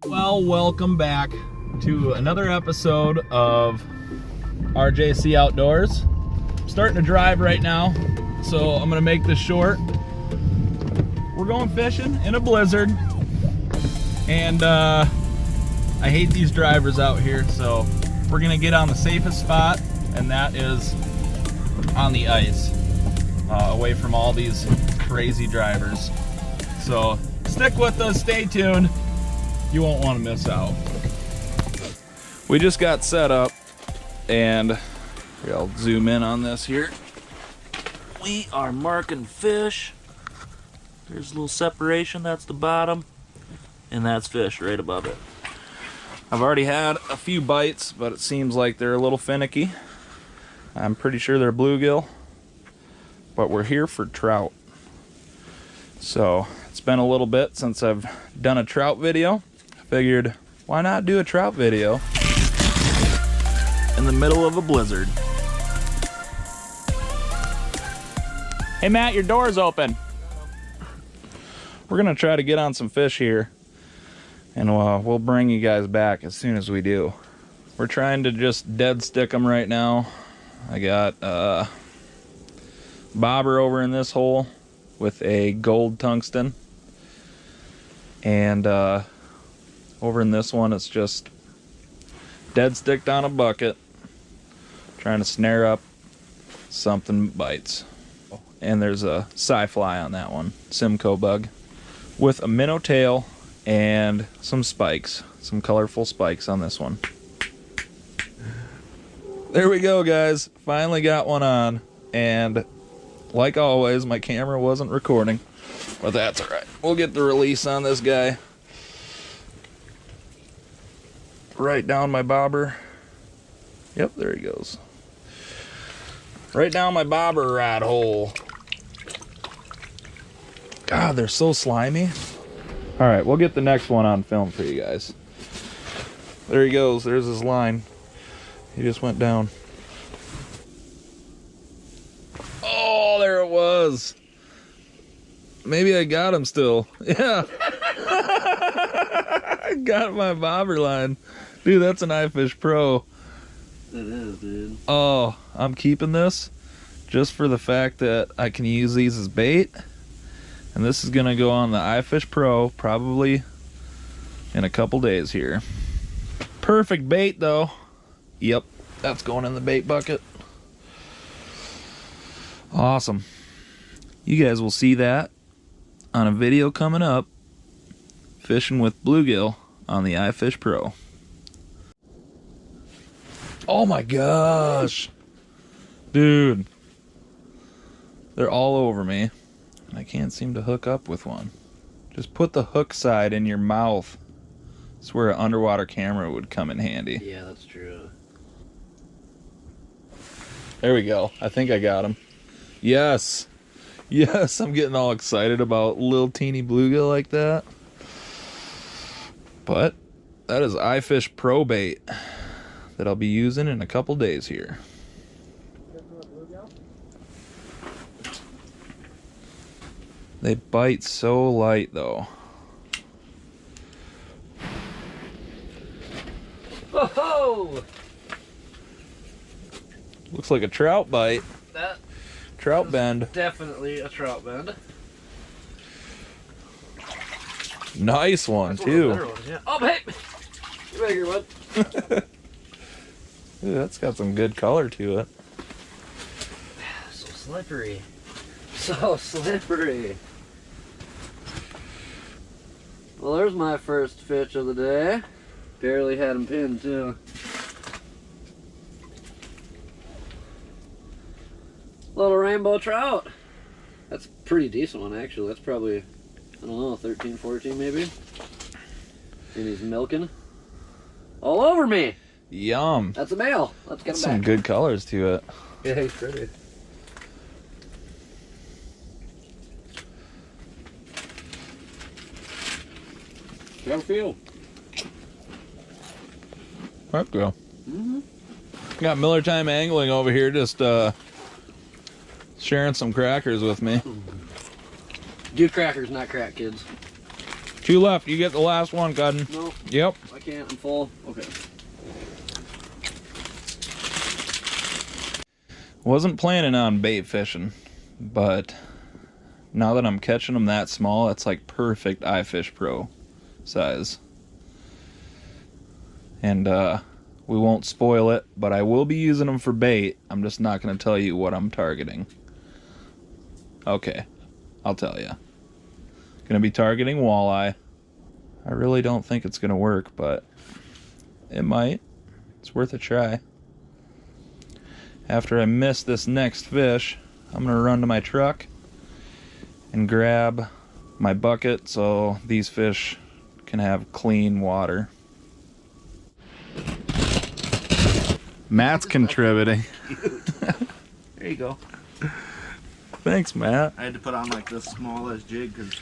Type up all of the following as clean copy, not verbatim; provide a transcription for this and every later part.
Well, welcome back to another episode of RJC Outdoors. I'm starting to drive right now, so I'm gonna make this short. We're going fishing in a blizzard, and I hate these drivers out here, so we're gonna get on the safest spot, and that is on the ice, away from all these crazy drivers. So stick with us, stay tuned. You won't want to miss out. We just got set up, and here, I'll zoom in on this here. We are marking fish. There's a little separation, that's the bottom, and that's fish right above it. I've already had a few bites, but it seems like they're a little finicky. I'm pretty sure they're bluegill, but we're here for trout. So it's been a little bit since I've done a trout video. Figured, why not do a trout video in the middle of a blizzard? Hey Matt, your door's open. We're gonna try to get on some fish here, and we'll bring you guys back as soon as we do. We're trying to just dead stick them right now. I got bobber over in this hole with a gold tungsten, and over in this one, it's just dead sticked on a bucket, trying to snare up something bites. And there's a sci-fly on that one, Simcoe bug, with a minnow tail and some spikes, some colorful spikes on this one. There we go, guys. Finally got one on, and like always, my camera wasn't recording, but that's all right. We'll get the release on this guy. Right down my bobber. Yep, there he goes. Right down my bobber rod hole. God, they're so slimy. All right, we'll get the next one on film for you guys. There he goes. There's his line. He just went down. Oh, there it was. Maybe I got him still. Yeah. I got my bobber line. Dude, that's an iFish Pro. It is, dude. Oh, I'm keeping this just for the fact that I can use these as bait. And this is going to go on the iFish Pro probably in a couple days here. Perfect bait, though. Yep, that's going in the bait bucket. Awesome. You guys will see that on a video coming up, fishing with bluegill on the iFish Pro. Oh my gosh, dude, they're all over me, and I can't seem to hook up with one. Just put the hook side in your mouth. That's where an underwater camera would come in handy. Yeah, that's true. There we go. I think I got him. Yes. Yes, I'm getting all excited about little teeny bluegill like that. But that is iFish Pro bait that I'll be using in a couple days here. They bite so light though. Whoa! Looks like a trout bite. That Trout bend. definitely a trout bend. Nice one That's too. One of the better ones, yeah. Oh, hey! You bigger one. Ooh, that's got some good color to it. So slippery. So slippery. Well, there's my first fish of the day. Barely had him pinned, too. Little rainbow trout. That's a pretty decent one, actually. That's probably, I don't know, 13, 14 maybe. And he's milking all over me. Yum. That's a male. Let's get him Some back. good colors to it. Yeah, he's pretty. How do you feel? Let's go. Got Miller Time Angling over here, just sharing some crackers with me. Do crackers, not crack, kids. 2 left. You get the last one, Cudden. No. Yep. I can't. I'm full. Okay. Wasn't planning on bait fishing, but now that I'm catching them that small, it's like perfect iFish Pro size. And we won't spoil it, but I will be using them for bait. I'm just not going to tell you what I'm targeting. Okay, I'll tell you. Going to be targeting walleye. I really don't think it's going to work, but it might. It's worth a try. After I miss this next fish, I'm going to run to my truck and grab my bucket so these fish can have clean water. Matt's contributing. There you go. Thanks, Matt. I had to put on like the smallest jig because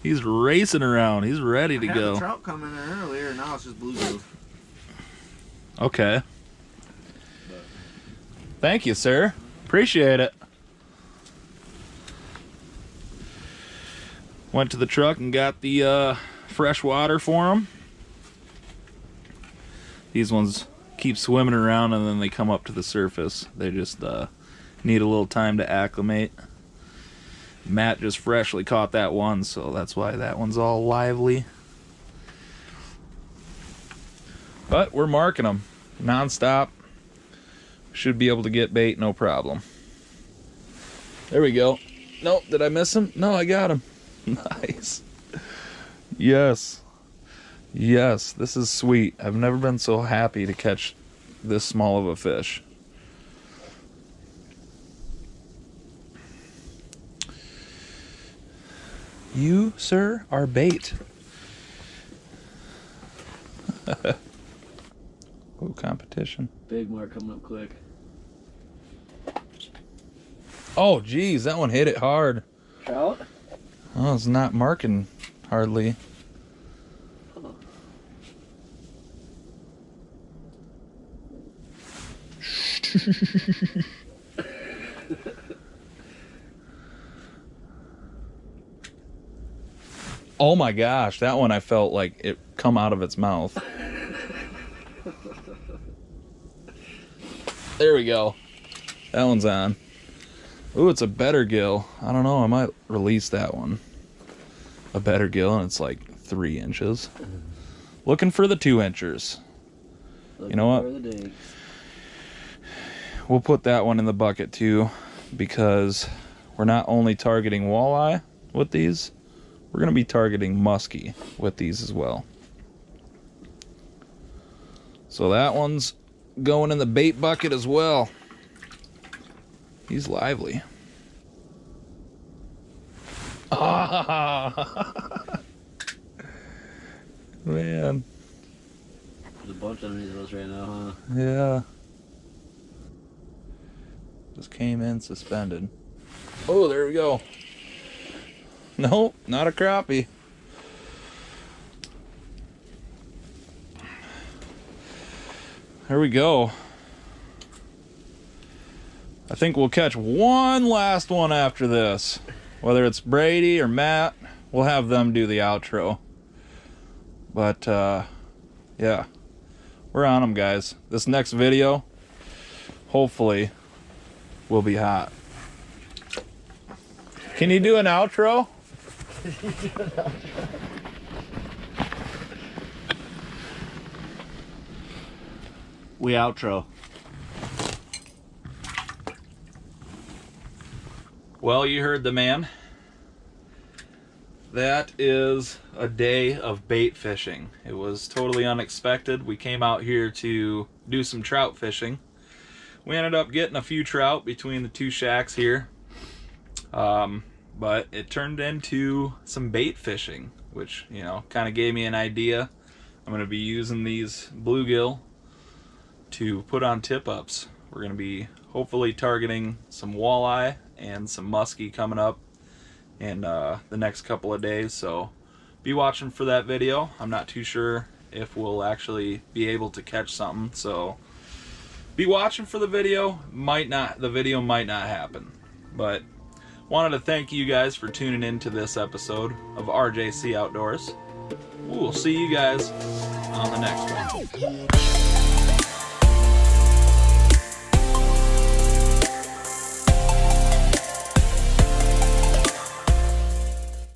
He's racing around. He's ready to I had go. the trout coming in earlier. Now it's just bluegills. Okay. Thank you, sir. Appreciate it. Went to the truck and got the fresh water for them. These ones keep swimming around and then they come up to the surface. They just need a little time to acclimate. Matt just freshly caught that one, so that's why that one's all lively. But we're marking them non-stop. Should be able to get bait, no problem. There we go. Nope, did I miss him? No, I got him. Nice. Yes. Yes, this is sweet. I've never been so happy to catch this small of a fish. You, sir, are bait. Oh, competition. Big mark coming up quick. Oh, geez, that one hit it hard. Trout? Oh, it's not marking hardly. Huh. Oh my gosh, that one I felt like it come out of its mouth. There we go. That one's on. Ooh, it's a better gill. I don't know, I might release that one. A better gill, and it's like 3 inches. Looking for the 2 inchers. You know what? For the dink. We'll put that one in the bucket too, because we're not only targeting walleye with these, we're going to be targeting muskie with these as well. So that one's going in the bait bucket as well. He's lively. Ah! Man. There's a bunch underneath of us right now, huh? Yeah. Just came in suspended. Oh, there we go. Nope, not a crappie. There we go. I think we'll catch one last one after this. Whether it's Brady or Matt, we'll have them do the outro. But, yeah. We're on them, guys. This next video, hopefully, will be hot. Can you do an outro? We outro. Well, you heard the man. That is a day of bait fishing. It was totally unexpected. We came out here to do some trout fishing. We ended up getting a few trout between the 2 shacks here. But it turned into some bait fishing, which, you know, kind of gave me an idea. I'm going to be using these bluegill to put on tip-ups. We're going to be hopefully targeting some walleye and some muskie coming up in the next couple of days, so be watching for that video. I'm not too sure if we'll actually be able to catch something, so be watching for the video. The video might not happen, but Wanted to thank you guys for tuning in to this episode of RJC Outdoors. We'll see you guys on the next one.